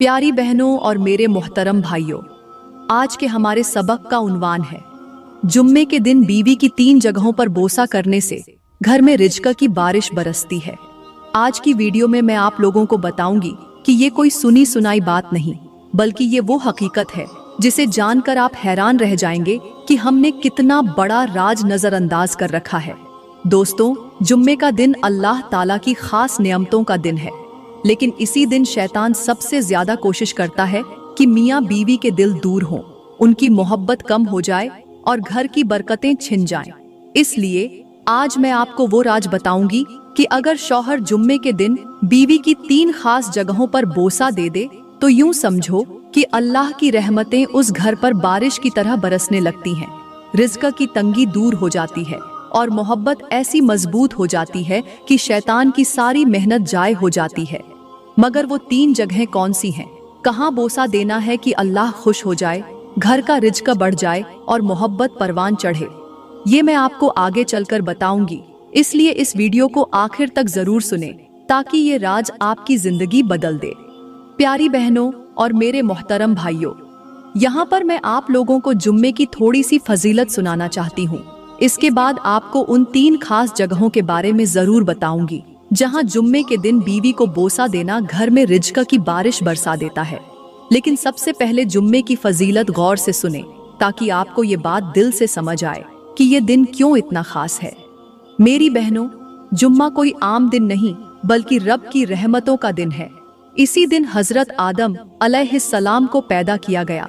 प्यारी बहनों और मेरे मोहतरम भाइयों, आज के हमारे सबक का उन्वान है जुम्मे के दिन बीवी की 3 जगहों पर बोसा करने से घर में रिज़्क़ की बारिश बरसती है। आज की वीडियो में मैं आप लोगों को बताऊंगी कि ये कोई सुनी सुनाई बात नहीं, बल्कि ये वो हकीकत है जिसे जानकर आप हैरान रह जाएंगे कि हमने कितना बड़ा राज नजरअंदाज कर रखा है। दोस्तों, जुम्मे का दिन अल्लाह ताला की खास नियमतों का दिन है, लेकिन इसी दिन शैतान सबसे ज्यादा कोशिश करता है कि मियाँ बीवी के दिल दूर हों, उनकी मोहब्बत कम हो जाए और घर की बरकतें छिन जाएं। इसलिए आज मैं आपको वो राज बताऊंगी कि अगर शौहर जुम्मे के दिन बीवी की 3 खास जगहों पर बोसा दे दे तो यूं समझो कि अल्लाह की रहमतें उस घर पर बारिश की तरह बरसने लगती हैं, रिज़्क़ की तंगी दूर हो जाती है और मोहब्बत ऐसी मजबूत हो जाती है कि शैतान की सारी मेहनत जाय हो जाती है। मगर वो 3 जगहें कौन सी हैं? कहाँ बोसा देना है कि अल्लाह खुश हो जाए, घर का रिज़्क़ बढ़ जाए और मोहब्बत परवान चढ़े? ये मैं आपको आगे चलकर बताऊंगी, इसलिए इस वीडियो को आखिर तक जरूर सुने ताकि ये राज आपकी जिंदगी बदल दे। प्यारी बहनों और मेरे मोहतरम भाइयों, यहाँ पर मैं आप लोगों को जुम्मे की थोड़ी सी फजीलत सुनाना चाहती हूँ। इसके बाद आपको उन 3 खास जगहों के बारे में जरूर बताऊंगी जहाँ जुम्मे के दिन बीवी को बोसा देना घर में रिज़्क़ की बारिश बरसा देता है। लेकिन सबसे पहले जुम्मे की फजीलत गौर से सुने ताकि आपको ये बात दिल से समझ आए कि ये दिन क्यों इतना खास है। मेरी बहनों, जुम्मा कोई आम दिन नहीं बल्कि रब की रहमतों का दिन है। इसी दिन हजरत आदम अलैहिस्सलाम को पैदा किया गया,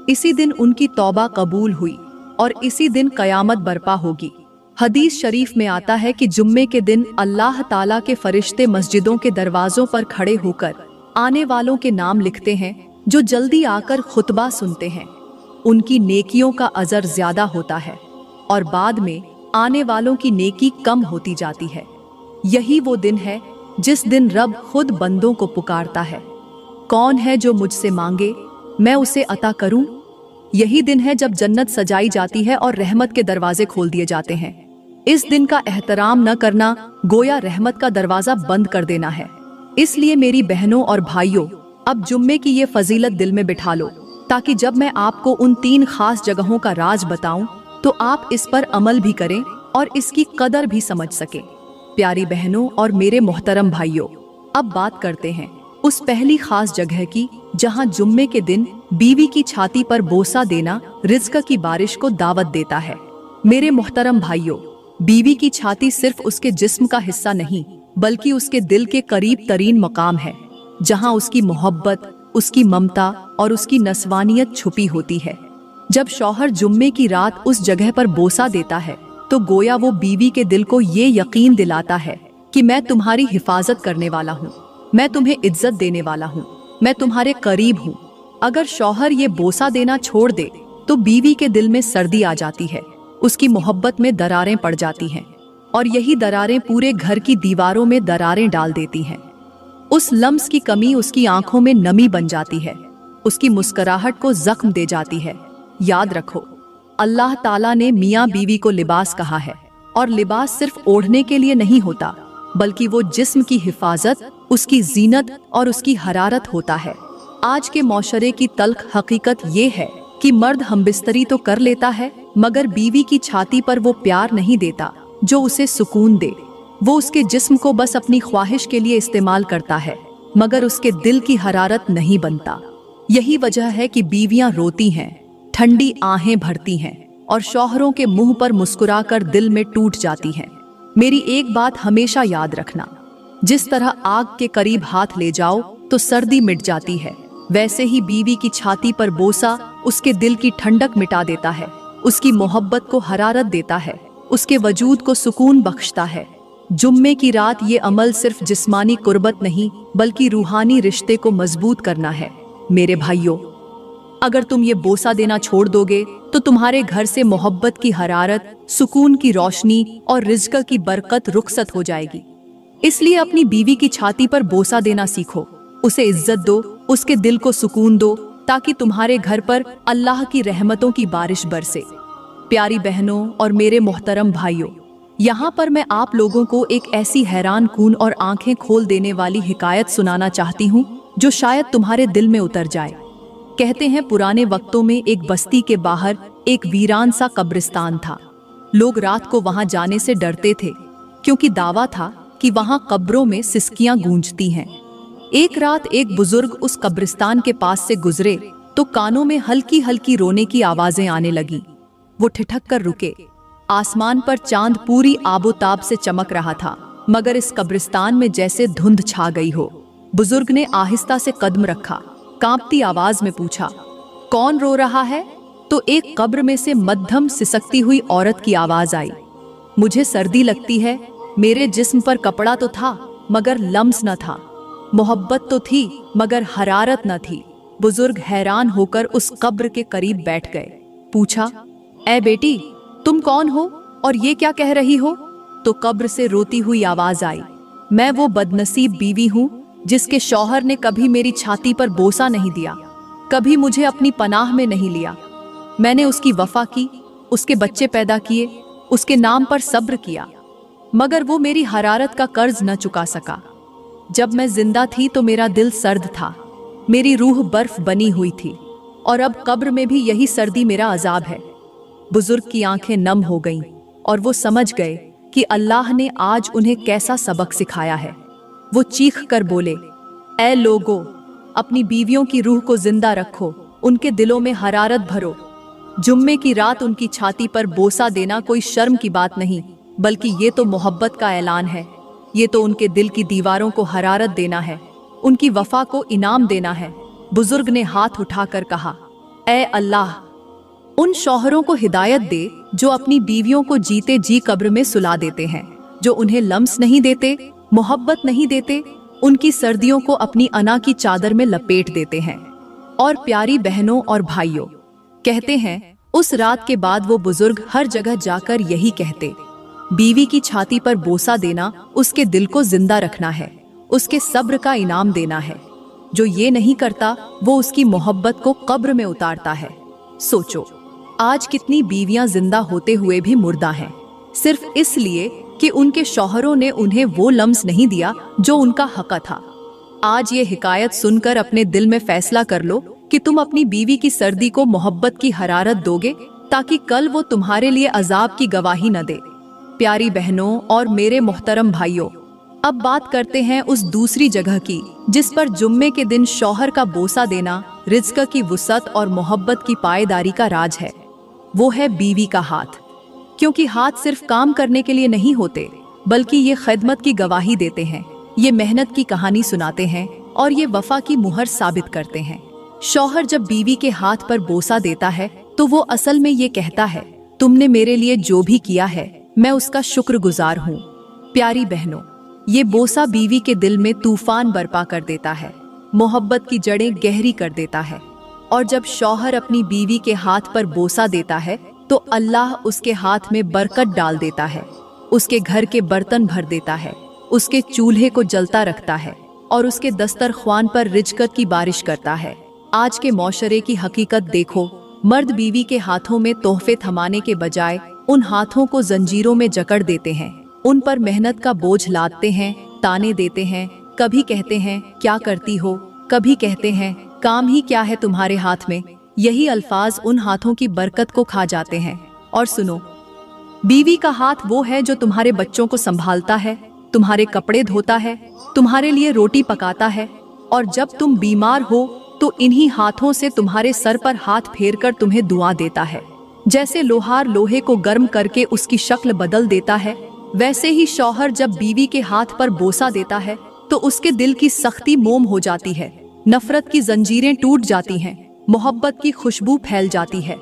इसी दिन उनकी तौबा कबूल हुई और इसी दिन कयामत बर्पा होगी। हदीस शरीफ में आता है कि जुम्मे के दिन अल्लाह ताला के फरिश्ते मस्जिदों के दरवाजों पर खड़े होकर आने वालों के नाम लिखते हैं जो जल्दी आकर खुतबा सुनते हैं। उनकी नेकियों का अजर ज्यादा होता है और बाद में आने वालों की नेकी कम होती जाती है। यही वो दिन है जिस दिन रब खुद बंदों को पुकारता है, कौन है जो मुझसे मांगे मैं उसे अता करूं। यही दिन है जब जन्नत सजाई जाती है और रहमत के दरवाजे खोल दिए जाते हैं। इस दिन का एहतराम न करना गोया रहमत का दरवाजा बंद कर देना है। इसलिए मेरी बहनों और भाइयों, अब जुम्मे की ये फजीलत दिल में बिठा लो ताकि जब मैं आपको उन 3 खास जगहों का राज बताऊं तो आप इस पर अमल भी करें और इसकी कदर भी समझ सकें। प्यारी बहनों और मेरे मोहतरम भाइयों, अब बात करते हैं उस पहली खास जगह की जहां जुम्मे के दिन बीवी की छाती पर बोसा देना रिज़्क़ की बारिश को दावत देता है। मेरे मोहतरम भाइयों, बीवी की छाती सिर्फ उसके जिस्म का हिस्सा नहीं बल्कि उसके दिल के करीब तरीन मकाम है, जहां उसकी मोहब्बत, उसकी ममता और उसकी नस्वानियत छुपी होती है। जब शौहर जुम्मे की रात उस जगह पर बोसा देता है तो गोया वो बीवी के दिल को ये यकीन दिलाता है कि मैं तुम्हारी हिफाजत करने वाला हूँ, मैं तुम्हें इज्जत देने वाला हूँ, मैं तुम्हारे करीब हूँ। अगर शौहर ये बोसा देना छोड़ दे तो बीवी के दिल में सर्दी आ जाती है, उसकी मोहब्बत में दरारें पड़ जाती हैं और यही दरारें पूरे घर की दीवारों में दरारें डाल देती हैं। उस लम्स की कमी उसकी आंखों में नमी बन जाती है, उसकी मुस्कुराहट को जख्म दे जाती है। याद रखो, अल्लाह ताला ने मियाँ बीवी को लिबास कहा है और लिबास सिर्फ ओढ़ने के लिए नहीं होता बल्कि वो जिस्म की हिफाजत, उसकी जीनत और उसकी हरारत होता है। आज के मौशरे की तल्ख हकीकत ये है कि मर्द हमबिस्तरी तो कर लेता है मगर बीवी की छाती पर वो प्यार नहीं देता जो उसे सुकून दे। वो उसके जिस्म को बस अपनी ख्वाहिश के लिए इस्तेमाल करता है मगर उसके दिल की हरारत नहीं बनता। यही वजह है कि बीवियां रोती हैं, ठंडी आहें भरती हैं और शौहरों के मुंह पर मुस्कुराकर दिल में टूट जाती हैं। मेरी एक बात हमेशा याद रखना, जिस तरह आग के करीब हाथ ले जाओ तो सर्दी मिट जाती है, वैसे ही बीवी की छाती पर बोसा उसके दिल की ठंडक मिटा देता है, उसकी मोहब्बत को हरारत देता है, उसके वजूद को सुकून बख्शता है। जुम्मे की रात ये अमल सिर्फ जिस्मानी कुर्बत नहीं बल्कि रूहानी रिश्ते को मजबूत करना है। मेरे भाइयों, अगर तुम ये बोसा देना छोड़ दोगे तो तुम्हारे घर से मोहब्बत की हरारत, सुकून की रोशनी और रिज़्क़ की बरकत रुखसत हो जाएगी। इसलिए अपनी बीवी की छाती पर बोसा देना सीखो, उसे इज्जत दो, उसके दिल को सुकून दो ताकि तुम्हारे घर पर अल्लाह की रहमतों की बारिश बरसे। प्यारी बहनों और मेरे मोहतरम भाइयों, यहाँ पर मैं आप लोगों को एक ऐसी हैरान कून और आंखें खोल देने वाली हिकायत सुनाना चाहती हूँ जो शायद तुम्हारे दिल में उतर जाए। कहते हैं पुराने वक्तों में एक बस्ती के बाहर एक वीरान सा कब्रिस्तान था। लोग रात को वहां जाने से डरते थे, क्योंकि दावा था कि वहां कब्रों में सिसकियां गूंजती हैं। एक रात एक बुजुर्ग उस कब्रिस्तान के पास से गुजरे तो कानों में हल्की हल्की रोने की आवाजें आने लगी। वो ठिठक कर रुके। आसमान पर चांद पूरी आबोताब से चमक रहा था, मगर इस कब्रिस्तान में जैसे धुंध छा गई हो। बुजुर्ग ने आहिस्ता से कदम रखा, कांपती आवाज में पूछा, कौन रो रहा है? तो एक कब्र में से मध्यम सिसकती हुई औरत की आवाज आई, मुझे सर्दी लगती है। मेरे जिस्म पर कपड़ा तो था मगर लम्स न था, मोहब्बत तो थी मगर हरारत न थी। बुजुर्ग हैरान होकर उस कब्र के करीब बैठ गए। पूछा, ए बेटी, तुम कौन हो और ये क्या कह रही हो? तो कब्र से रोती हुई आवाज आई, मैं वो बदनसीब बीवी हूं जिसके शौहर ने कभी मेरी छाती पर बोसा नहीं दिया, कभी मुझे अपनी पनाह में नहीं लिया। मैंने उसकी वफा की, उसके बच्चे पैदा किए, उसके नाम पर सब्र किया, मगर वो मेरी हरारत का कर्ज न चुका सका। जब मैं जिंदा थी तो मेरा दिल सर्द था, मेरी रूह बर्फ बनी हुई थी, और अब कब्र में भी यही सर्दी मेरा अजाब है। बुजुर्ग की आंखें नम हो गईं और वो समझ गए कि अल्लाह ने आज उन्हें कैसा सबक सिखाया है। वो चीख कर बोले, ऐ लोगो, अपनी बीवियों की रूह को जिंदा रखो, उनके दिलों में हरारत भरो। जुम्मे की रात उनकी छाती पर बोसा देना कोई शर्म की बात नहीं, बल्कि ये तो मोहब्बत का ऐलान है। ये तो उनके दिल की दीवारों को हरारत देना है, उनकी वफा को इनाम देना है। बुजुर्ग ने हाथ उठाकर कहा, ऐ अल्लाह, उन शौहरों को हिदायत दे जो अपनी बीवियों को जीते जी कब्र में सुला देते हैं, जो उन्हें लम्स नहीं देते, मोहब्बत नहीं देते, उनकी सर्दियों को अपनी अना की चादर में लपेट देते हैं। और प्यारी बहनों और भाइयों, कहते हैं उस रात के बाद वो बुजुर्ग हर जगह जाकर यही कहते, बीवी की छाती पर बोसा देना उसके दिल को जिंदा रखना है, उसके सब्र का इनाम देना है। जो ये नहीं करता वो उसकी मोहब्बत को कब्र में उतारता है। सोचो, आज कितनी बीवियां जिंदा होते हुए भी मुर्दा हैं, सिर्फ इसलिए कि उनके शौहरों ने उन्हें वो लम्स नहीं दिया जो उनका हक था। आज ये हिकायत सुनकर अपने दिल में फैसला कर लो कि तुम अपनी बीवी की सर्दी को मोहब्बत की हरारत दोगे, ताकि कल वो तुम्हारे लिए अजाब की गवाही न दे। प्यारी बहनों और मेरे मोहतरम भाइयों, अब बात करते हैं उस दूसरी जगह की जिस पर जुम्मे के दिन शौहर का बोसा देना रिज़्क की वुसअत और मोहब्बत की पायदारी का राज है। वो है बीवी का हाथ। क्योंकि हाथ सिर्फ काम करने के लिए नहीं होते, बल्कि ये खिदमत की गवाही देते हैं, ये मेहनत की कहानी सुनाते हैं और ये वफा की मुहर साबित करते हैं। शौहर जब बीवी के हाथ पर बोसा देता है तो वो असल में ये कहता है, तुमने मेरे लिए जो भी किया है मैं उसका शुक्रगुजार हूँ। प्यारी बहनों, ये बोसा बीवी के दिल में तूफान बर्पा कर देता है, मोहब्बत की जड़ें गहरी कर देता है। और जब शौहर अपनी बीवी के हाथ पर बोसा देता है तो अल्लाह उसके हाथ में बरकत डाल देता है, उसके घर के बर्तन भर देता है, उसके चूल्हे को जलता रखता है और उसके दस्तरख्वान पर रिज़्क़ की बारिश करता है। आज के मौशरे की हकीकत देखो, मर्द बीवी के हाथों में तोहफे थमाने के बजाय उन हाथों को जंजीरों में जकड़ देते हैं, उन पर मेहनत का बोझ लादते हैं, ताने देते हैं। कभी कहते हैं क्या करती हो, कभी कहते हैं काम ही क्या है तुम्हारे हाथ में। यही अल्फाज उन हाथों की बरकत को खा जाते हैं। और सुनो, बीवी का हाथ वो है जो तुम्हारे बच्चों को संभालता है, तुम्हारे कपड़े धोता है, तुम्हारे लिए रोटी पकाता है, और जब तुम बीमार हो तो इन्हीं हाथों से तुम्हारे सर पर हाथ फेरकर तुम्हें दुआ देता है। जैसे लोहार लोहे को गर्म करके उसकी शक्ल बदल देता है, वैसे ही शौहर जब बीवी के हाथ पर बोसा देता है तो उसके दिल की सख्ती मोम हो जाती है, नफरत की जंजीरें टूट जाती हैं, मोहब्बत की खुशबू फैल जाती है।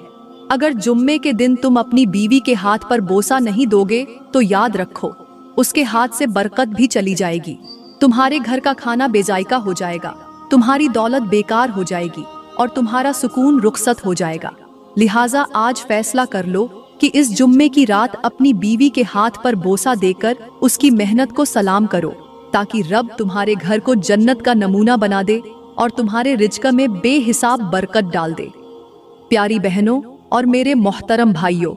अगर जुम्मे के दिन तुम अपनी बीवी के हाथ पर बोसा नहीं दोगे तो याद रखो, उसके हाथ से बरकत भी चली जाएगी, तुम्हारे घर का खाना बेजायका हो जाएगा, तुम्हारी दौलत बेकार हो जाएगी और तुम्हारा सुकून रुखसत हो जाएगा। लिहाजा आज फैसला कर लो कि इस जुम्मे की रात अपनी बीवी के हाथ पर बोसा देकर उसकी मेहनत को सलाम करो, ताकि रब तुम्हारे घर को जन्नत का नमूना बना दे और तुम्हारे रिज़्क़ में बेहिसाब बरकत डाल दे। प्यारी बहनों और मेरे मोहतरम भाइयों,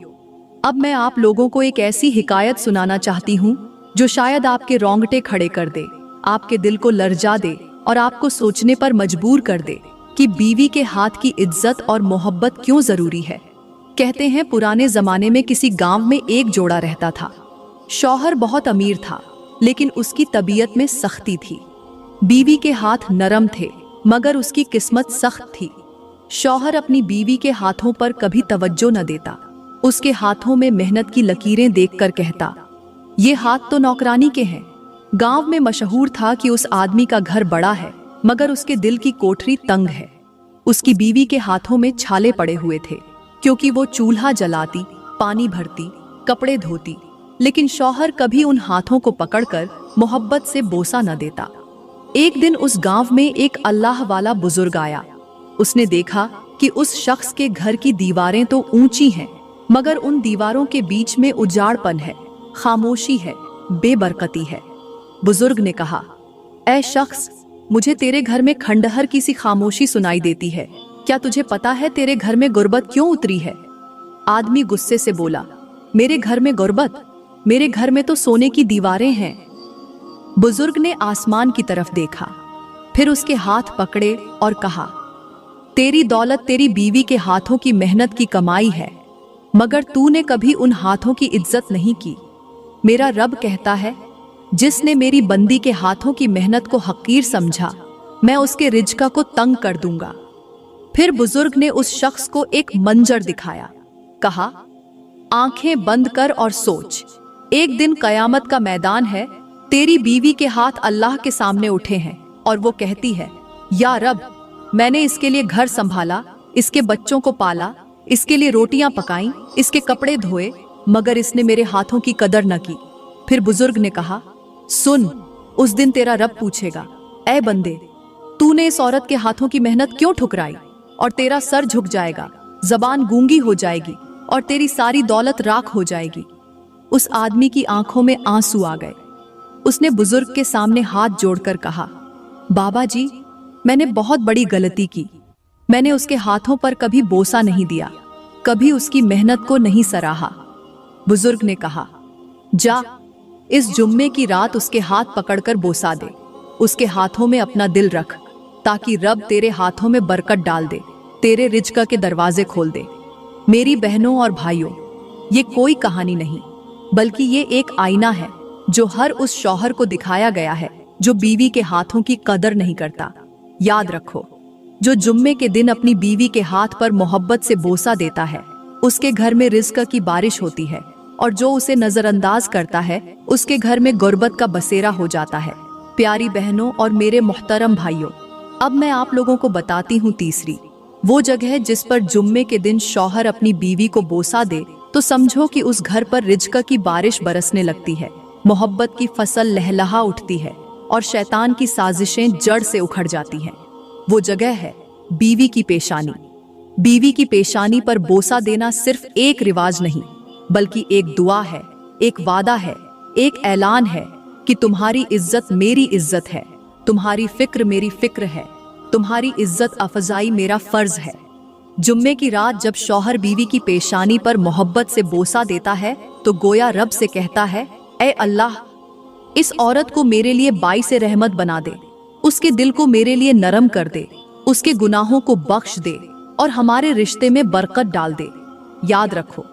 अब मैं आप लोगों को एक ऐसी हिकायत सुनाना चाहती हूँ जो शायद आपके रोंगटे खड़े कर दे, आपके दिल को लरजा दे और आपको सोचने पर मजबूर कर दे कि बीवी के हाथ की इज्जत और मोहब्बत क्यों जरूरी है। कहते हैं पुराने जमाने में किसी गांव में एक जोड़ा रहता था। शौहर बहुत अमीर था, लेकिन उसकी तबीयत में सख्ती थी। बीवी के हाथ नरम थे, मगर उसकी किस्मत सख्त थी। शौहर अपनी बीवी के हाथों पर कभी तवज्जो न देता। उसके हाथों में मेहनत की लकीरें देखकर कहता, ये हाथ तो नौकरानी के हैं। गांव में मशहूर था कि उस आदमी का घर बड़ा है, मगर उसके दिल की कोठरी तंग है। उसकी बीवी के हाथों में छाले पड़े हुए थे, क्योंकि वो चूल्हा जलाती, पानी भरती, कपड़े धोती, लेकिन शौहर कभी उन हाथों को पकड़कर मोहब्बत से बोसा न देता। एक दिन उस गांव में एक अल्लाह वाला बुजुर्ग आया। उसने देखा कि उस शख्स के घर की दीवारें तो ऊंची हैं, मगर उन दीवारों के बीच में उजाड़पन है, खामोशी है, बेबरकती है। बुजुर्ग ने कहा, ऐ शख्स, मुझे तेरे घर में खंडहर की सी खामोशी सुनाई देती है। क्या तुझे पता है तेरे घर में गुर्बत क्यों उतरी है? आदमी गुस्से से बोला, मेरे घर में गुर्बत? मेरे घर में तो सोने की दीवारें हैं। बुजुर्ग ने आसमान की तरफ देखा, फिर उसके हाथ पकड़े और कहा, तेरी दौलत तेरी बीवी के हाथों की मेहनत की कमाई है, मगर तूने कभी उन हाथों की इज्जत नहीं की। मेरा रब कहता है, जिसने मेरी बंदी के हाथों की मेहनत को हकीर समझा, मैं उसके रिज्क को तंग कर दूंगा। फिर बुजुर्ग ने उस शख्स को एक मंजर दिखाया। कहा, आंखें बंद कर और सोच, एक दिन कयामत का मैदान है। तेरी बीवी के हाथ अल्लाह के सामने उठे हैं और वो कहती है, या रब, मैंने इसके लिए घर संभाला, इसके बच्चों को पाला, इसके लिए रोटियां पकाई, इसके कपड़े धोए, मगर इसने मेरे हाथों की कदर न की। फिर बुजुर्ग ने कहा, सुन, उस दिन तेरा रब पूछेगा, ऐ बंदे, तूने इस औरत के हाथों की मेहनत क्यों ठुकराई? और तेरा सर झुक जाएगा, जबान गूंगी हो जाएगी और तेरी सारी दौलत राख हो जाएगी। उस आदमी की आंखों में आंसू आ गए। उसने बुजुर्ग के सामने हाथ जोड़कर कहा, बाबा जी, मैंने बहुत बड़ी गलती की। मैंने उसके हाथों पर कभी बोसा नहीं दिया, कभी उसकी मेहनत को नहीं सराहा। बुजुर्ग ने कहा, जा, इस जुम्मे की रात उसके हाथ पकड़कर बोसा दे, उसके हाथों में अपना दिल रख, ताकि रब तेरे हाथों में बरकत डाल दे, तेरे रिज्क के दरवाजे खोल दे। मेरी बहनों और भाइयों, ये कोई कहानी नहीं, बल्कि ये एक आईना है जो हर उस शौहर को दिखाया गया है जो बीवी के हाथों की कदर नहीं करता। याद रखो, जो जुम्मे के दिन अपनी बीवी के हाथ पर मोहब्बत से बोसा देता है, उसके घर में रिज्क की बारिश होती है, और जो उसे नजरअंदाज करता है, उसके घर में गुर्बत का बसेरा हो जाता है। प्यारी बहनों और मेरे मोहतरम भाइयों, अब मैं आप लोगों को बताती हूँ तीसरी वो जगह जिस पर जुम्मे के दिन शौहर अपनी बीवी को बोसा दे तो समझो कि उस घर पर रिज्क की बारिश बरसने लगती है, मोहब्बत की फसल लहलहा उठती है और शैतान की साजिशें जड़ से उखड़ जाती हैं। वो जगह है बीवी की पेशानी। बीवी की पेशानी पर बोसा देना सिर्फ एक रिवाज नहीं, बल्कि एक दुआ है, एक वादा है, एक ऐलान है कि तुम्हारी इज्जत मेरी इज्जत है, तुम्हारी फिक्र मेरी फिक्र है, तुम्हारी इज्जत अफजाई मेरा फर्ज है। जुम्मे की रात जब शौहर बीवी की पेशानी पर मोहब्बत से बोसा देता है तो गोया रब से कहता है, ऐ अल्लाह, इस औरत को मेरे लिए बाइसे रहमत बना दे, उसके दिल को मेरे लिए नरम कर दे, उसके गुनाहों को बख्श दे और हमारे रिश्ते में बरकत डाल दे। याद रखो,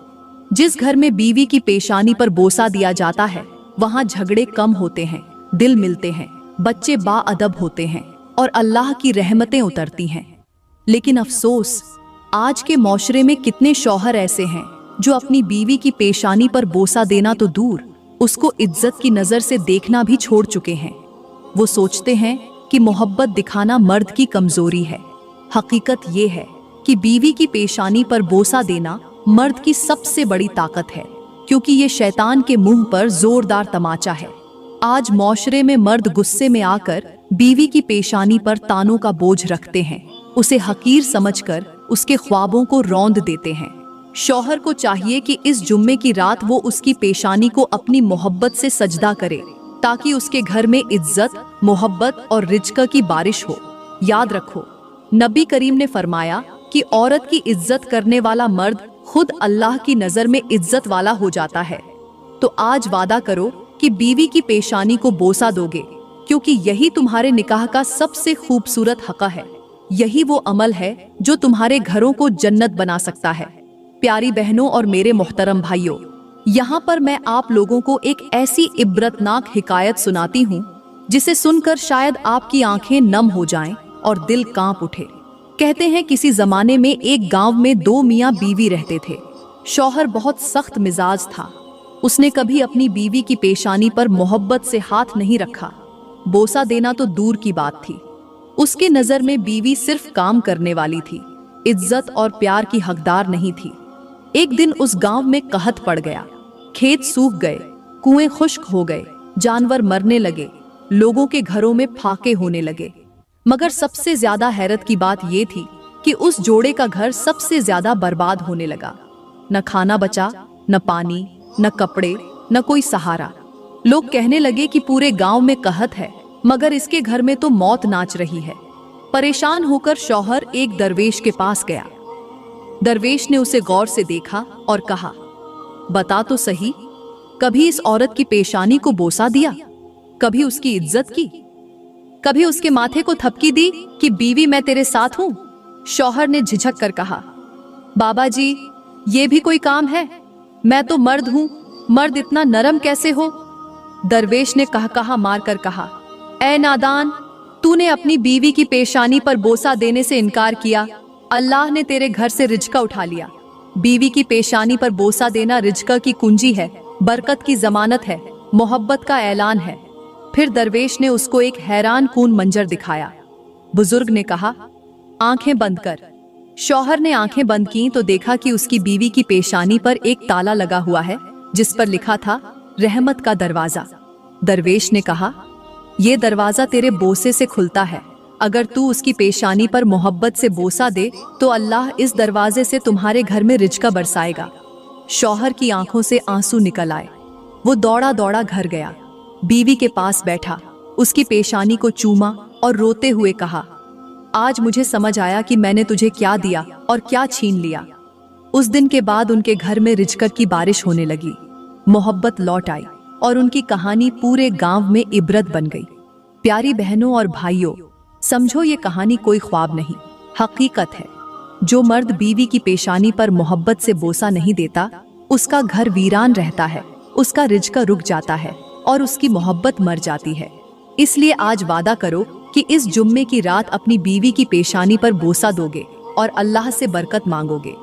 जिस घर में बीवी की पेशानी पर बोसा दिया जाता है, वहां झगड़े कम होते हैं, दिल मिलते हैं, बच्चे बाअदब होते हैं और अल्लाह की रहमतें उतरती हैं। लेकिन अफसोस, आज के मौशरे में कितने शौहर ऐसे हैं जो अपनी बीवी की पेशानी पर बोसा देना तो दूर, उसको इज्जत की नजर से देखना भी छोड़ चुके हैं। वो सोचते हैं कि मोहब्बत दिखाना मर्द की कमजोरी है। हकीकत ये है कि बीवी की पेशानी पर बोसा देना मर्द की सबसे बड़ी ताकत है, क्योंकि ये शैतान के मुंह पर जोरदार तमाचा है। आज मौशरे में मर्द गुस्से में आकर बीवी की पेशानी पर तानों का बोझ रखते हैं, उसे हकीर समझकर उसके ख्वाबों को रौंद देते हैं। शौहर को चाहिए कि इस जुम्मे की रात वो उसकी पेशानी को अपनी मोहब्बत से सजदा करे, ताकि उसके घर में इज्जत, मोहब्बत और रिज्क की बारिश हो। याद रखो, नबी करीम ने फरमाया कि औरत की इज्जत करने वाला मर्द खुद अल्लाह की नजर में इज्जत वाला हो जाता है। तो आज वादा करो कि बीवी की पेशानी को बोसा दोगे, क्योंकि यही तुम्हारे निकाह का सबसे खूबसूरत हक़ है। यही वो अमल है जो तुम्हारे घरों को जन्नत बना सकता है। प्यारी बहनों और मेरे मोहतरम भाइयों, यहाँ पर मैं आप लोगों को एक ऐसी इब्रतनाक हिकायत सुनाती हूँ जिसे सुनकर शायद आपकी आंखें नम हो जाएं और दिल कांप उठे। कहते हैं किसी जमाने में एक गांव में दो मियाँ बीवी रहते थे। शौहर बहुत सख्त मिजाज था। उसने कभी अपनी बीवी की पेशानी पर मोहब्बत से हाथ नहीं रखा। बोसा देना तो दूर की बात थी। उसके नजर में बीवी सिर्फ काम करने वाली थी, इज्जत और प्यार की हकदार नहीं थी। एक दिन उस गांव में कहत पड़ गया। खेत सूख गए, कुएं खुश्क हो गए, जानवर मरने लगे, लोगों के घरों में फाके होने लगे। मगर सबसे ज्यादा हैरत की बात यह थी कि उस जोड़े का घर सबसे ज्यादा बर्बाद होने लगा। न खाना बचा, न पानी, न कपड़े, न कोई सहारा। लोग कहने लगे कि पूरे गांव में कहत है, मगर इसके घर में तो मौत नाच रही है। परेशान होकर शौहर एक दरवेश के पास गया। दरवेश ने उसे गौर से देखा और कहा, बता तो सही, कभी इस औरत की पेशानी को बोसा दिया? कभी उसकी इज्जत की? कभी उसके माथे को थपकी दी कि बीवी मैं तेरे साथ हूं? शौहर ने झिझक कर कहा, बाबा जी, ये भी कोई काम है? मैं तो मर्द हूं, मर्द इतना नरम कैसे हो? दरवेश ने कहा मार कर कहा, ऐ नादान, तूने अपनी बीवी की पेशानी पर बोसा देने से इनकार किया, अल्लाह ने तेरे घर से रिज्का उठा लिया। बीवी की पेशानी पर बोसा देना रिज्का की कुंजी है, बरकत की जमानत है, मोहब्बत का ऐलान है। फिर दरवेश ने उसको एक हैरान कून मंजर दिखाया। बुजुर्ग ने कहा, आंखें बंद कर। शौहर ने आंखें बंद की तो देखा कि उसकी बीवी की पेशानी पर एक ताला लगा हुआ है जिस पर लिखा था, रहमत का दरवाजा। दरवेश ने कहा, यह दरवाजा तेरे बोसे से खुलता है। अगर तू उसकी पेशानी पर मोहब्बत से बोसा दे तो अल्लाह इस दरवाजे से तुम्हारे घर में रिज्का बरसाएगा। शौहर की आंखों से आंसू निकल आए। वो दौड़ा दौड़ा घर गया, बीवी के पास बैठा, उसकी पेशानी को चूमा और रोते हुए कहा, आज मुझे समझ आया कि मैंने तुझे क्या दिया और क्या छीन लिया। उस दिन के बाद उनके घर में रिज्क की बारिश होने लगी, मोहब्बत लौट आई और उनकी कहानी पूरे गांव में इबरत बन गई। प्यारी बहनों और भाइयों, समझो ये कहानी कोई ख्वाब नहीं, हकीकत है। जो मर्द बीवी की पेशानी पर मोहब्बत से बोसा नहीं देता, उसका घर वीरान रहता है, उसका रिज्क रुक जाता है और उसकी मोहब्बत मर जाती है। इसलिए आज वादा करो कि इस जुम्मे की रात अपनी बीवी की पेशानी पर बोसा दोगे और अल्लाह से बरकत मांगोगे।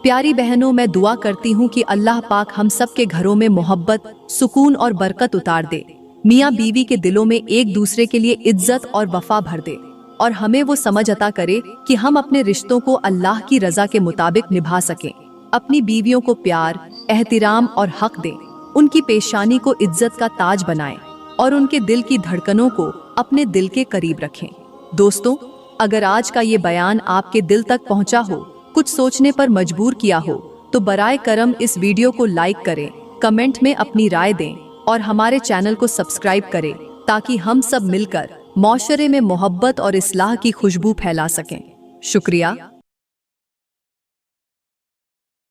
प्यारी बहनों, मैं दुआ करती हूँ कि अल्लाह पाक हम सब के घरों में मोहब्बत, सुकून और बरकत उतार दे। मियाँ बीवी के दिलों में एक दूसरे के लिए इज्जत और वफा भर दे और हमें वो समझ अता करे कि हम अपने रिश्तों को अल्लाह की रजा के मुताबिक निभा सकें। अपनी बीवियों को प्यार, एहतिराम और हक दें, उनकी पेशानी को इज्जत का ताज बनाएं और उनके दिल की धड़कनों को अपने दिल के करीब रखें। दोस्तों, अगर आज का ये बयान आपके दिल तक पहुंचा हो, कुछ सोचने पर मजबूर किया हो, तो बराए करम इस वीडियो को लाइक करें, कमेंट में अपनी राय दें और हमारे चैनल को सब्सक्राइब करें ताकि हम सब मिलकर मौशरे में मोहब्बत और इस्लाह की खुशबू फैला सकें। शुक्रिया।